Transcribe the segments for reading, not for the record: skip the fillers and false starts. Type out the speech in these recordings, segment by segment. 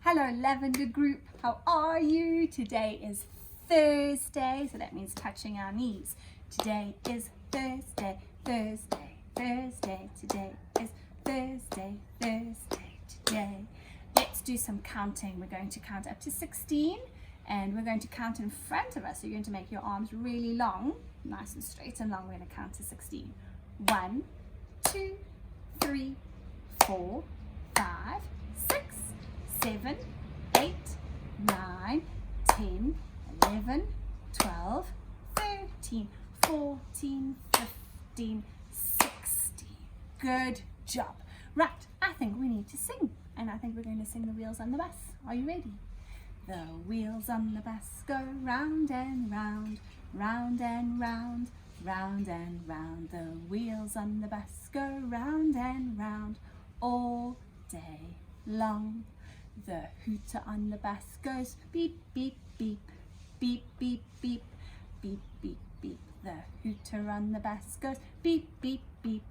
Hello Lavender Group, how are you? Today is Thursday, so that means touching our knees. Today is Thursday, Thursday, Thursday. Today is Thursday, Thursday, today. Let's do some counting. We're going to count up to 16 and we're going to count in front of us. So you're going to make your arms really long, nice and straight and long. We're going to count to 16. 1, 2, 3, 4, 5, 6, 7, 8, 9, 10, 11, 12, 13, 14, 15, 16. Good job. Right, I think we need to sing. And I think we're going to sing the wheels on the bus. Are you ready? The wheels on the bus go round and round, round and round, round and round. The wheels on the bus go round and round all day long. The hooter on the bus goes beep, beep, beep, beep, beep, beep, beep, beep, beep. The hooter on the bus goes beep, beep, beep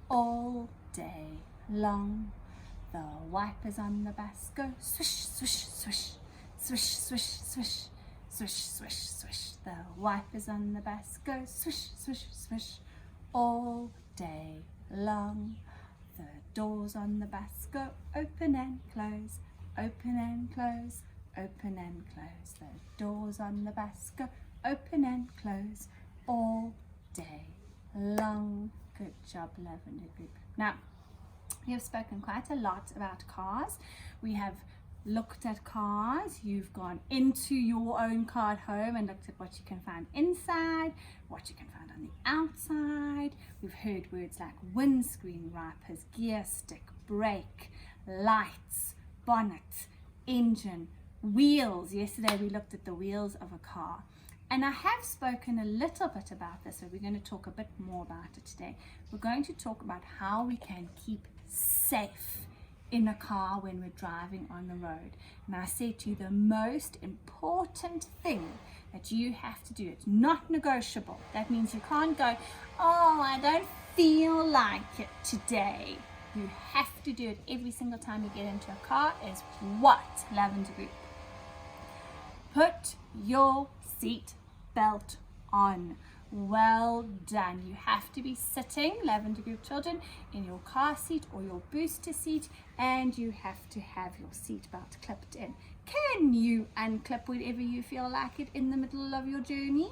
all day long. The wipers on the bus go swish, swish, swish, swish, swish, swish, swish, swish, swish. The wipers on the bus go swish, swish, swish all day long. The doors on the bus go open and close, open and close, open and close. The doors on the bus go open and close all day long. Good job, Lavender Group. Now, we have spoken quite a lot about cars. We have looked at cars. You've gone into your own car at home and looked at what you can find inside, what you can find on the outside. We've heard words like windscreen wipers, gear stick, brake, lights, bonnet, engine, wheels. Yesterday we looked at the wheels of a car. And I have spoken a little bit about this, so we're going to talk a bit more about it today. We're going to talk about how we can keep safe in a car when we're driving on the road. And I said to you, the most important thing that you have to do, it's not negotiable. That means you can't go, oh, I don't feel like it today. You have to do it every single time you get into a car. Is what, Lavender Group? Put your seat belt on. Well done. You have to be sitting, Lavender Group children, in your car seat or your booster seat, and you have to have your seat belt clipped in. Can you unclip whenever you feel like it in the middle of your journey?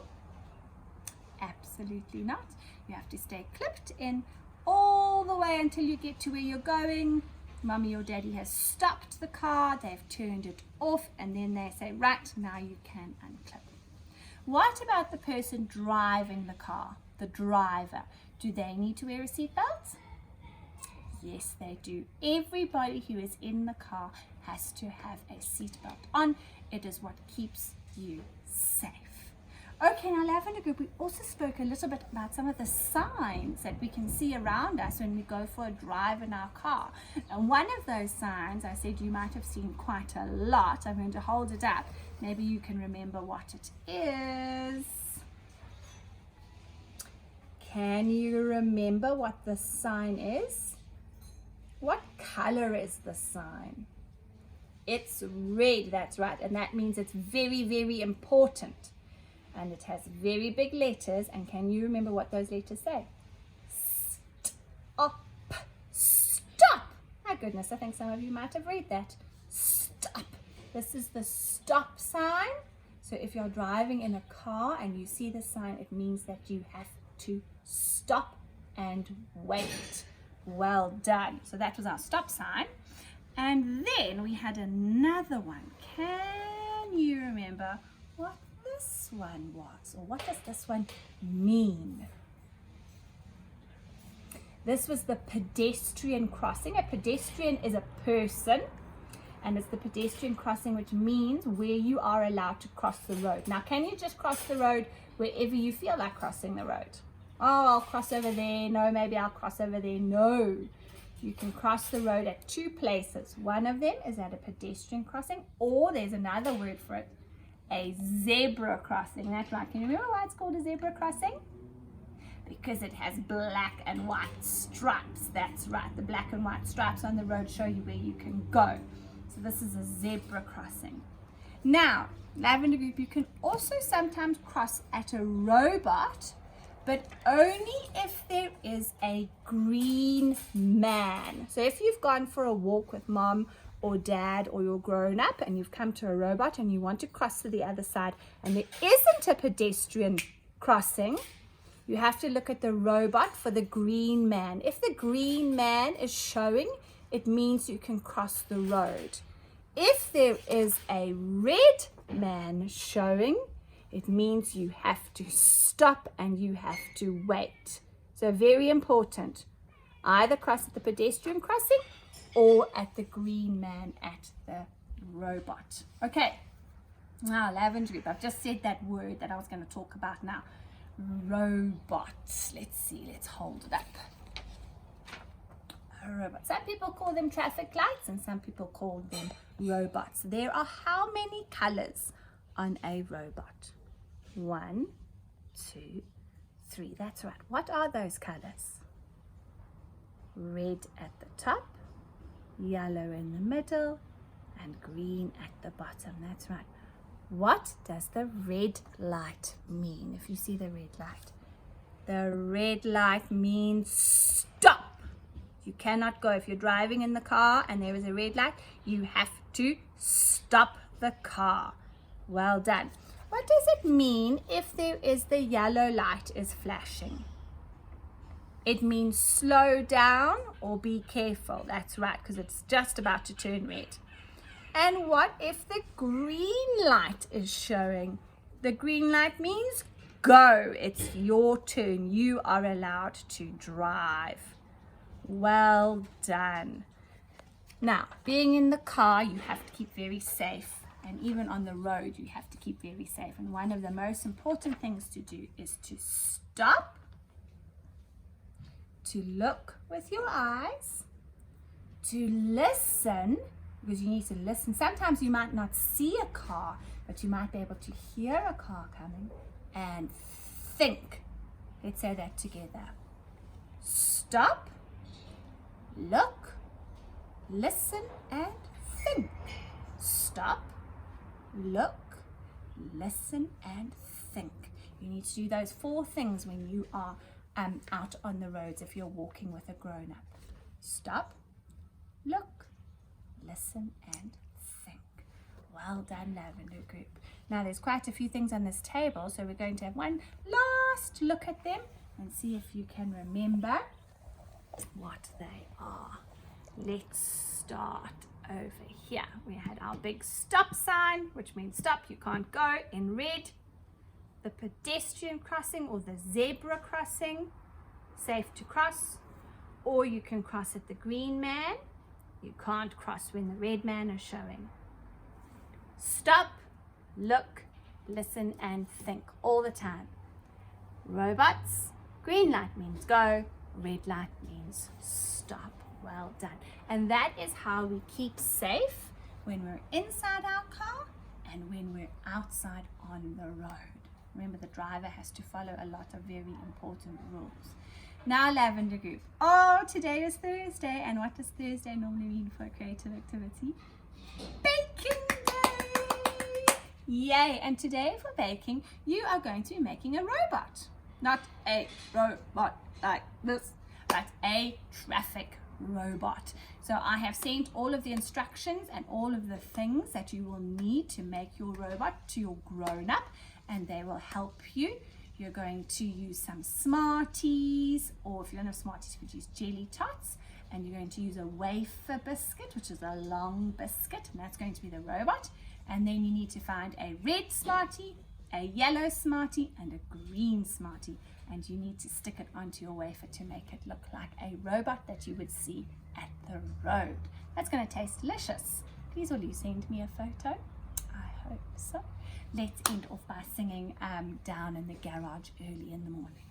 Absolutely not. You have to stay clipped in all the way until you get to where you're going. Mummy or daddy has stopped the car, they've turned it off, and then they say, right, now you can unclip. What about the person driving the car, the driver? Do they need to wear a seatbelt? Yes, they do. Everybody who is in the car has to have a seatbelt on. It is what keeps you safe. Okay, now Lavender Group, we also spoke a little bit about some of the signs that we can see around us when we go for a drive in our car. And one of those signs, I said you might have seen quite a lot. I'm going to hold it up. Maybe you can remember what it is. Can you remember what the sign is? What color is the sign? It's red, that's right. And that means it's very, very important. And it has very big letters. And can you remember what those letters say? Stop. Stop. My goodness, I think some of you might have read that. Stop. This is the stop sign. So if you're driving in a car and you see the sign, it means that you have to stop and wait. Well done. So that was our stop sign. And then we had another one. Can you remember what this one was, or what does this one mean? This was the pedestrian crossing. A pedestrian is a person, and it's the pedestrian crossing, which means where you are allowed to cross the road. Now, can you just cross the road wherever you feel like crossing the road? Oh, I'll cross over there. No, maybe I'll cross over there. No. You can cross the road at two places. One of them is at a pedestrian crossing, or there's another word for it, a zebra crossing. That's right. Can you remember why it's called a zebra crossing? Because it has black and white stripes. That's right. The black and white stripes on the road show you where you can go. So this is a zebra crossing. Now, Lavender Group, you can also sometimes cross at a robot, but only if there is a green man. So if you've gone for a walk with mom or dad or you're grown up and you've come to a robot and you want to cross to the other side and there isn't a pedestrian crossing, you have to look at the robot for the green man. If the green man is showing, it means you can cross the road. If there is a red man showing, it means you have to stop and you have to wait. So very important. Either cross at the pedestrian crossing or at the green man at the robot. Okay. Now, Lavender Group, I've just said that word that I was going to talk about now. Robot. Let's see. Let's hold it up. A robot. Some people call them traffic lights and some people call them robots. There are how many colors on a robot? 1, 2, 3. That's right. What are those colors? Red at the top, yellow in the middle, and green at the bottom. That's right. What does the red light mean? If you see the red light, the red light means stop. You cannot go. If you're driving in the car and there is a red light, you have to stop the car. Well done. What does it mean if there is the yellow light is flashing? It means slow down or be careful. That's right, because it's just about to turn red. And what if the green light is showing? The green light means go. It's your turn. You are allowed to drive. Well done. Now, being in the car, you have to keep very safe. And even on the road, you have to keep very safe. And one of the most important things to do is to stop, to look with your eyes, to listen, because you need to listen. Sometimes you might not see a car, but you might be able to hear a car coming, and think. Let's say that together. Stop, look, listen, and think. Stop, look, listen, and think. You need to do those 4 things when you are out on the roads if you're walking with a grown-up. Stop, look, listen, and think. Well done, Lavender Group. Now there's quite a few things on this table, so we're going to have one last look at them and see if you can remember what they are. Let's start over here. We had our big stop sign, which means stop, you can't go, in red. The pedestrian crossing or the zebra crossing, safe to cross. Or you can cross at the green man. You can't cross when the red man is showing. Stop, look, listen, and think all the time. Robots, green light means go, red light means stop. Well done. And that is how we keep safe when we're inside our car and when we're outside on the road. Remember, the driver has to follow a lot of very important rules. Now, Lavender Group. Oh, today is Thursday. And what does Thursday normally mean for a creative activity? Baking day! Yay! And today for baking, you are going to be making a robot. Not a robot like this, but a traffic robot. So I have sent all of the instructions and all of the things that you will need to make your robot to your grown-up, and they will help you. You're going to use some Smarties, or if you don't have Smarties, you could use Jelly Tots, and you're going to use a wafer biscuit, which is a long biscuit, and that's going to be the robot. And then you need to find a red Smartie, a yellow Smartie, and a green Smartie, and you need to stick it onto your wafer to make it look like a robot that you would see at the road. That's going to taste delicious. Please will you send me a photo? I hope so. Let's end off by singing Down in the Garage Early in the Morning.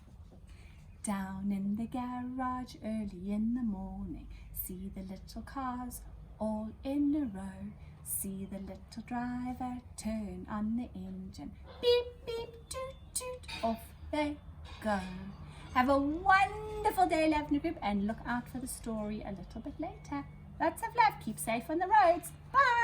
Down in the garage early in the morning, see the little cars all in a row. See the little driver turn on the engine. Beep, beep, toot, toot, off they go. Have a wonderful day, Lavender Group, and look out for the story a little bit later. Lots of love. Keep safe on the roads. Bye.